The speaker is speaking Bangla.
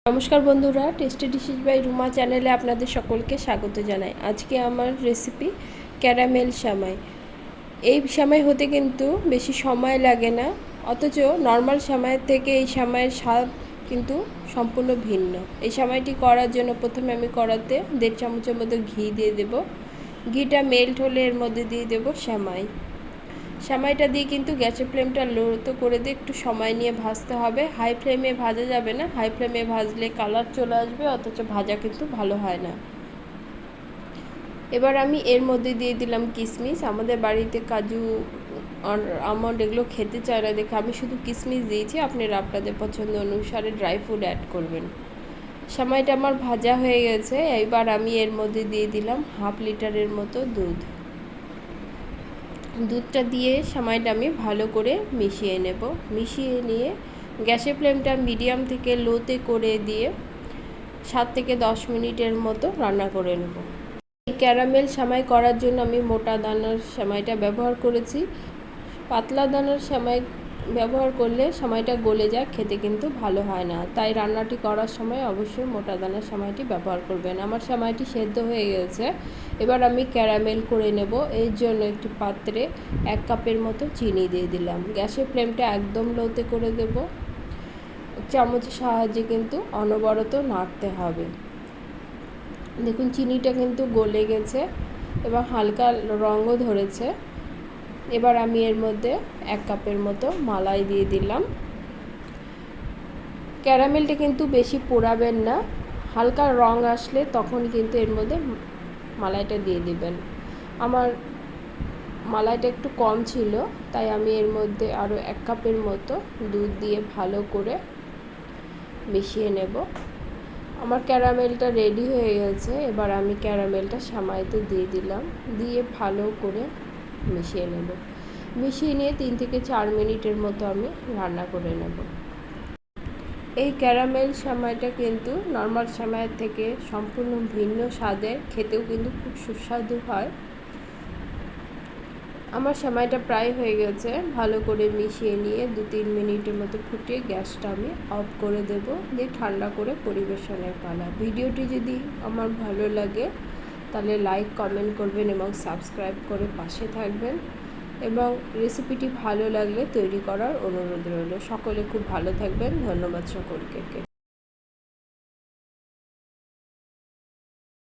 নমস্কার বন্ধুরা, টেস্টি ডিশেস বাই রুমা চ্যানেলে আপনাদের সকলকে স্বাগত জানাই। আজকে আমার রেসিপি ক্যারামেল সেমাই। এই সেমাই হতে কিন্তু বেশি সময় লাগে না, অথচ নর্মাল সেমাইয়ের থেকে এই সেমাইয়ের স্বাদ কিন্তু সম্পূর্ণ ভিন্ন। এই সেমাইটি করার জন্য প্রথমে আমি কড়াতে 1.5 চামচের মতো ঘি দিয়ে দেব। ঘিটা মেল্ট হলে এর মধ্যে দিয়ে দেব সেমাইটা দিয়ে কিন্তু গ্যাসের ফ্লেমটা লোতে করে দিয়ে একটু সময় নিয়ে ভাজতে হবে। হাই ফ্লেমে ভাজা যাবে না, হাই ফ্লেমে ভাজলে কালার চলে আসবে, অথচ ভাজা কিন্তু ভালো হয় না। এবার আমি এর মধ্যে দিয়ে দিলাম কিশমিশ। আমাদের বাড়িতে কাজু আর আমন্ড এগুলো খেতে চায় না দেখে আমি শুধু কিশমিশ দিয়েছি, আপনারা আপনাদের পছন্দ অনুসারে ড্রাই ফ্রুট অ্যাড করবেন। সেমাইটা আমার ভাজা হয়ে গেছে। এবার আমি এর মধ্যে দিয়ে দিলাম 1/2 লিটারের মতো দুধটা দিয়ে সেমাইটা আমি ভালো করে মিশিয়ে নেব। মিশিয়ে নিয়ে গ্যাসের ফ্লেমটা মিডিয়াম থেকে লোতে করে দিয়ে 7 থেকে 10 মিনিটের মতো রান্না করে নেব। এই ক্যারামেল সেমাই করার জন্য আমি মোটা দানার সেমাইটা ব্যবহার করেছি। পাতলা দানার সেমাই ব্যবহার করলে সেমাইটা গলে যায়, খেতে কিন্তু ভালো হয় না। তাই রান্নাটি করার সময় অবশ্যই মোটা দানার সেমাইটি ব্যবহার করবেন। আমার সেমাইটি সেদ্ধ হয়ে গেছে। এবার আমি ক্যারামেল করে নেব। এর জন্য একটি পাত্রে 1 কাপের মতো চিনি দিয়ে দিলাম। গ্যাসের ফ্লেমটা একদম লোতে করে দেব। চামচের সাহায্যে কিন্তু অনবরত নাড়তে হবে। দেখুন চিনিটা কিন্তু গলে গেছে এবং হালকা রঙও ধরেছে। এবার আমি এর মধ্যে 1 কাপের মতো মালাই দিয়ে দিলাম। ক্যারামেলটা কিন্তু বেশি পোড়াবেন না, হালকা রং আসলে তখন কিন্তু এর মধ্যে মালাইটা দিয়ে দিবেন। আমার মালাইটা একটু কম ছিল, তাই আমি এর মধ্যে আরও 1 কাপের মতো দুধ দিয়ে ভালো করে মিশিয়ে নেব। আমার ক্যারামেলটা রেডি হয়ে গেছে। এবার আমি ক্যারামেলটা সেমাইতে দিয়ে দিলাম, দিয়ে ভালো করে মিশিয়ে নেব। মিশিয়ে নিয়ে 3 থেকে 4 মিনিটের মতো আমি রান্না করে নেব। এই ক্যারামেল সেমাইটা কিন্তু নর্মাল সেমাইয়ের থেকে সম্পূর্ণ ভিন্ন স্বাদের, খেতেও কিন্তু খুব সুস্বাদু হয়। আমার সেমাইটা প্রায় হয়ে গেছে। ভালো করে মিশিয়ে নিয়ে 2-3 মিনিটের মতো ফুটিয়ে গ্যাসটা আমি অফ করে দেব, দিয়ে ঠান্ডা করে পরিবেশনের পালা। ভিডিওটি যদি আমার ভালো লাগে তাহলে লাইক কমেন্ট করবেন এবং সাবস্ক্রাইব করে পাশে থাকবেন, এবং রেসিপিটি ভালো লাগলে তৈরি করার অনুরোধ রইল। সকলে খুব ভালো থাকবেন। ধন্যবাদ সকলকে।